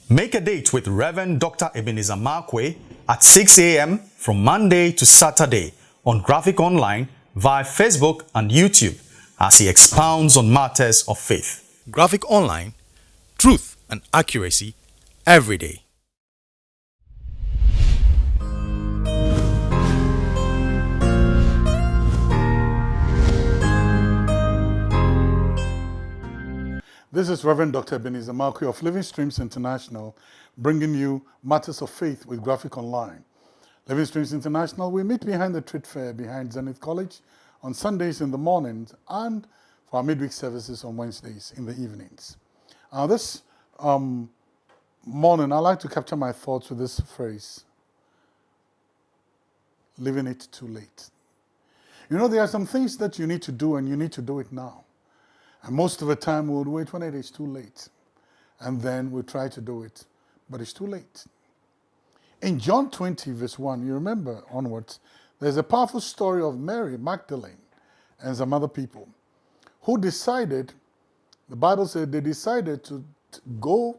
Make a date with Rev Dr Ebenezer Markwei at 6 a.m. from Monday to Saturday on Graphic Online via Facebook and YouTube as he expounds on matters of faith. Graphic Online, truth and accuracy every day. This is Rev Dr Ebenezer Markwei of Living Streams International, bringing you matters of faith with Graphic Online. Living Streams International, we meet behind the trade fair behind Zenith College on Sundays in the mornings and for our midweek services on Wednesdays in the evenings. This morning, I'd like to capture my thoughts with this phrase, leaving it too late. You know, there are some things that you need to do and you need to do it now. And most of the time, we would wait when it is too late. And then we try to do it, but it's too late. In John 20, verse 1, you remember onwards, there's a powerful story of Mary Magdalene and some other people who decided, the Bible said they decided to go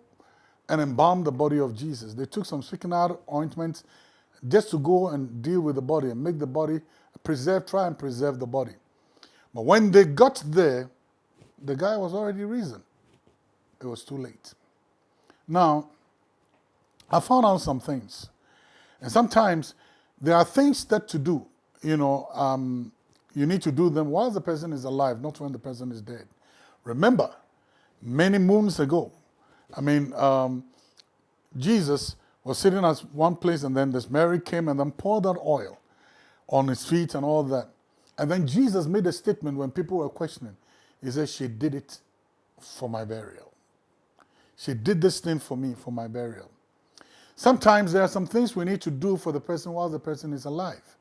and embalm the body of Jesus. They took some spikenard ointment just to go and deal with the body and make the body try and preserve the body. But when they got there, the guy was already risen. It was too late. Now, I found out some things. And sometimes there are things that to do, you need to do them while the person is alive, not when the person is dead. Remember, many moons ago, Jesus was sitting at one place and then this Mary came and then poured that oil on his feet and all that. And then Jesus made a statement when people were questioning. He said, she did it for my burial. She did this thing for me, for my burial. Sometimes there are some things we need to do for the person while the person is alive.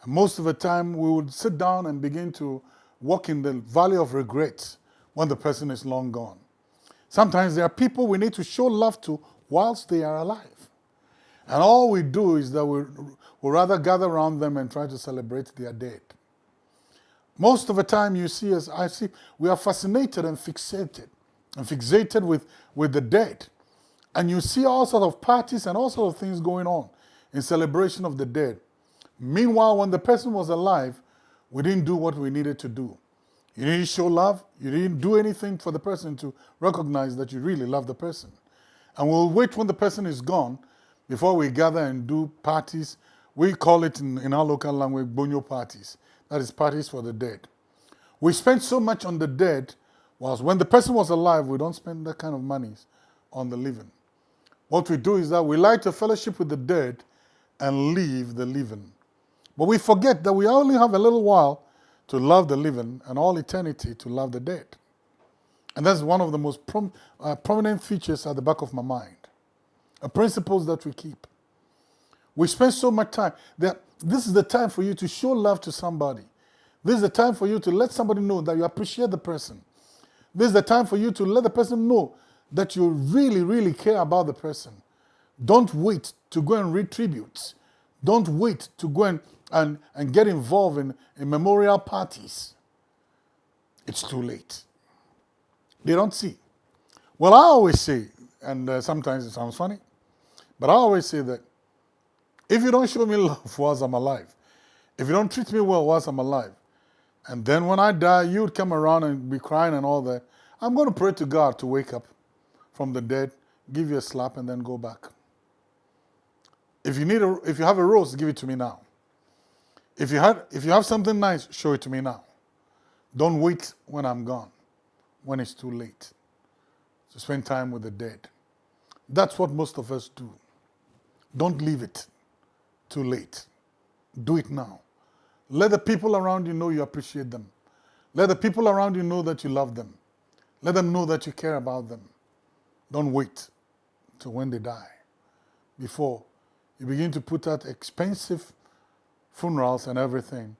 And most of the time, we would sit down and begin to walk in the valley of regret when the person is long gone. Sometimes there are people we need to show love to whilst they are alive. And all we do is that we rather gather around them and try to celebrate their dead. Most of the time you see us, we are fascinated and fixated with the dead. And you see all sorts of parties and all sorts of things going on in celebration of the dead. Meanwhile, when the person was alive, we didn't do what we needed to do. You didn't show love. You didn't do anything for the person to recognize that you really love the person. And we'll wait when the person is gone before we gather and do parties. We call it in our local language, bonyo parties. That is parties for the dead. We spend so much on the dead, whilst when the person was alive, we don't spend that kind of money on the living. What we do is that we like to fellowship with the dead and leave the living. But we forget that we only have a little while to love the living and all eternity to love the dead. And that's one of the most prominent features at the back of my mind. Principles that we keep. We spend so much time. This is the time for you to show love to somebody. This is the time for you to let somebody know that you appreciate the person. This is the time for you to let the person know that you really, really care about the person. Don't wait to go and read tributes. Don't wait to go and get involved in memorial parties. It's too late. They don't see. Well, I always say, and sometimes it sounds funny, but I always say that if you don't show me love whilst I'm alive, if you don't treat me well whilst I'm alive, and then when I die, you'd come around and be crying and all that, I'm going to pray to God to wake up from the dead, give you a slap, and then go back. If you have a rose, give it to me now. If you have something nice, show it to me now. Don't wait when I'm gone, when it's too late. So spend time with the dead. That's what most of us do. Don't leave it too late. Do it now. Let the people around you know you appreciate them. Let the people around you know that you love them. Let them know that you care about them. Don't wait till when they die before you begin to put out expensive funerals and everything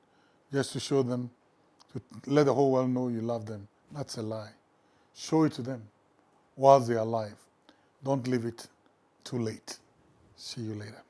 just to show them, to let the whole world know you love them. That's a lie. Show it to them whilst they are alive. Don't leave it too late. See you later.